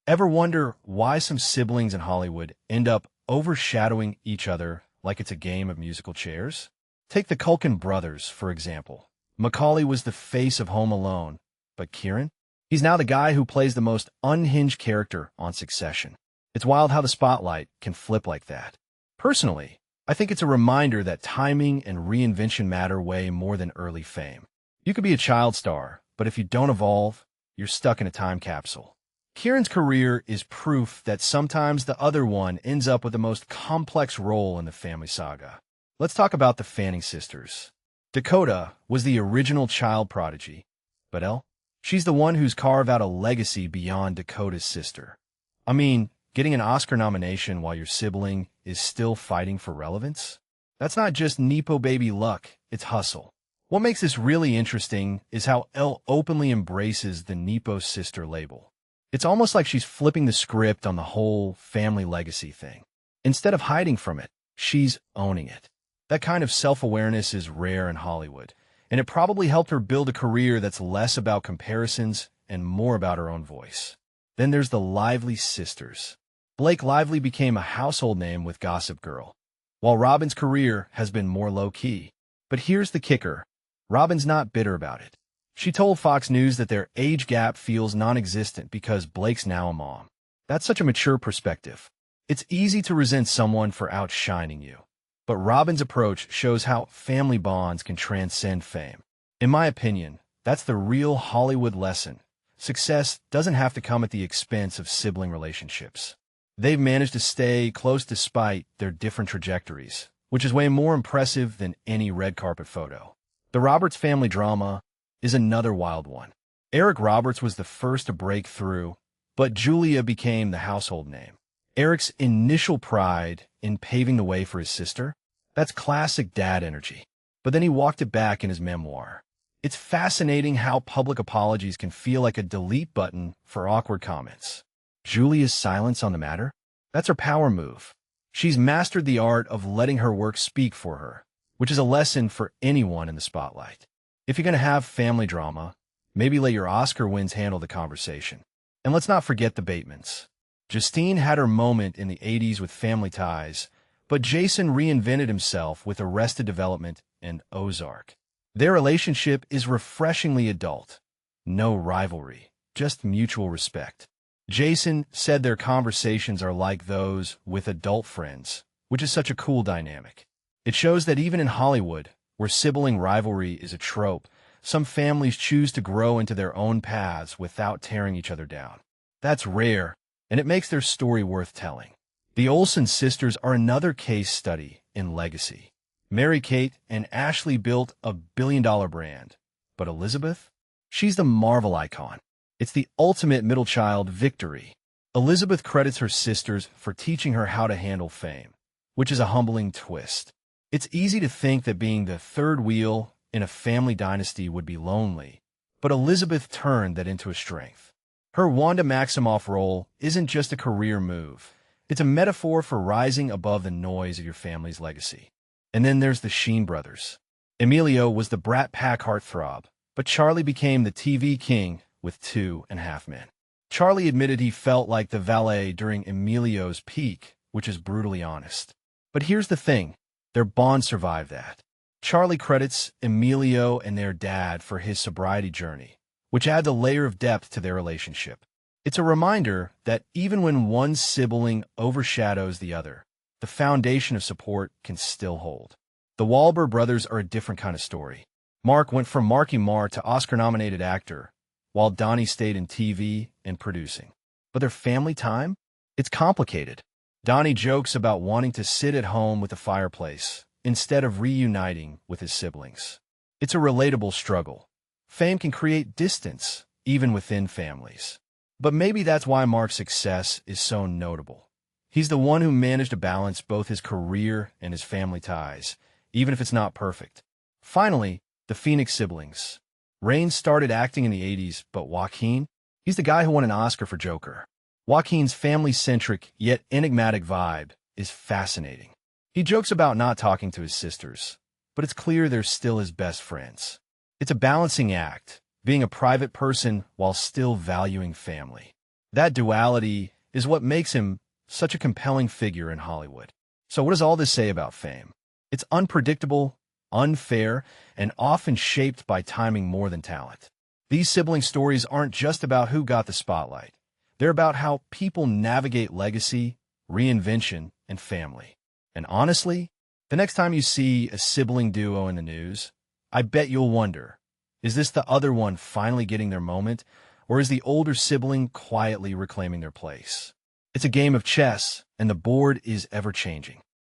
Ever wonder why some siblings in Hollywood end up overshadowing each other like it's a game of musical chairs? Take the Culkin brothers, for example. Macaulay was the face of Home Alone, but Kieran? He's now the guy who plays the most unhinged character on Succession. It's wild how the spotlight can flip like that. Personally, I think it's a reminder that timing and reinvention matter way more than early fame. You could be a child star, but if you don't evolve, you're stuck in a time capsule. Kieran's career is proof that sometimes the other one ends up with the most complex role in the family saga. Let's talk about the Fanning sisters. Dakota was the original child prodigy, but Elle? She's the one who's carved out a legacy beyond Dakota's sister. I mean, getting an Oscar nomination while your sibling is still fighting for relevance? That's not just Nepo baby luck, it's hustle. What makes this really interesting is how Elle openly embraces the Nepo sister label. It's almost like she's flipping the script on the whole family legacy thing. Instead of hiding from it, she's owning it. That kind of self-awareness is rare in Hollywood, and it probably helped her build a career that's less about comparisons and more about her own voice. Then there's the Lively sisters. Blake Lively became a household name with Gossip Girl, while Robin's career has been more low-key. But here's the kicker. Robin's not bitter about it. She told Fox News that their age gap feels non-existent because Blake's now a mom. That's such a mature perspective. It's easy to resent someone for outshining you. But Robin's approach shows how family bonds can transcend fame. In my opinion, that's the real Hollywood lesson. Success doesn't have to come at the expense of sibling relationships. They've managed to stay close despite their different trajectories, which is way more impressive than any red carpet photo. The Roberts family drama is another wild one. Eric Roberts was the first to break through, but Julia became the household name. Eric's initial pride in paving the way for his sister? That's classic dad energy. But then he walked it back in his memoir. It's fascinating how public apologies can feel like a delete button for awkward comments. Julia's silence on the matter? That's her power move. She's mastered the art of letting her work speak for her, which is a lesson for anyone in the spotlight. If you're going to have family drama, maybe let your Oscar wins handle the conversation. And let's not forget the Batemans. Justine had her moment in the 80s with Family Ties, but Jason reinvented himself with Arrested Development and Ozark. Their relationship is refreshingly adult. No rivalry, just mutual respect. Jason said their conversations are like those with adult friends, which is such a cool dynamic. It shows that even in Hollywood, where sibling rivalry is a trope, some families choose to grow into their own paths without tearing each other down. That's rare, and it makes their story worth telling. The Olsen sisters are another case study in legacy. Mary-Kate and Ashley built a billion-dollar brand, but Elizabeth? She's the Marvel icon. It's the ultimate middle child victory. Elizabeth credits her sisters for teaching her how to handle fame, which is a humbling twist. It's easy to think that being the third wheel in a family dynasty would be lonely, but Elizabeth turned that into a strength. Her Wanda Maximoff role isn't just a career move. It's a metaphor for rising above the noise of your family's legacy. And then there's the Sheen brothers. Emilio was the Brat Pack heartthrob, but Charlie became the TV king with 2.5 Men. Charlie admitted he felt like the valet during Emilio's peak, which is brutally honest. But here's the thing. Their bond survived that. Charlie credits Emilio and their dad for his sobriety journey, which adds a layer of depth to their relationship. It's a reminder that even when one sibling overshadows the other, the foundation of support can still hold. The Wahlberg brothers are a different kind of story. Mark went from Marky Mark to Oscar-nominated actor, while Donnie stayed in TV and producing. But their family time? It's complicated. Donnie jokes about wanting to sit at home with a fireplace instead of reuniting with his siblings. It's a relatable struggle. Fame can create distance, even within families. But maybe that's why Mark's success is so notable. He's the one who managed to balance both his career and his family ties, even if it's not perfect. Finally, the Phoenix siblings. Rain started acting in the 80s, but Joaquin? He's the guy who won an Oscar for Joker. Joaquin's family-centric yet enigmatic vibe is fascinating. He jokes about not talking to his sisters, but it's clear they're still his best friends. It's a balancing act, being a private person while still valuing family. That duality is what makes him such a compelling figure in Hollywood. So what does all this say about fame? It's unpredictable, unfair, and often shaped by timing more than talent. These sibling stories aren't just about who got the spotlight. They're about how people navigate legacy, reinvention, and family. And honestly, the next time you see a sibling duo in the news, I bet you'll wonder, is this the other one finally getting their moment, or is the older sibling quietly reclaiming their place? It's a game of chess, and the board is ever-changing.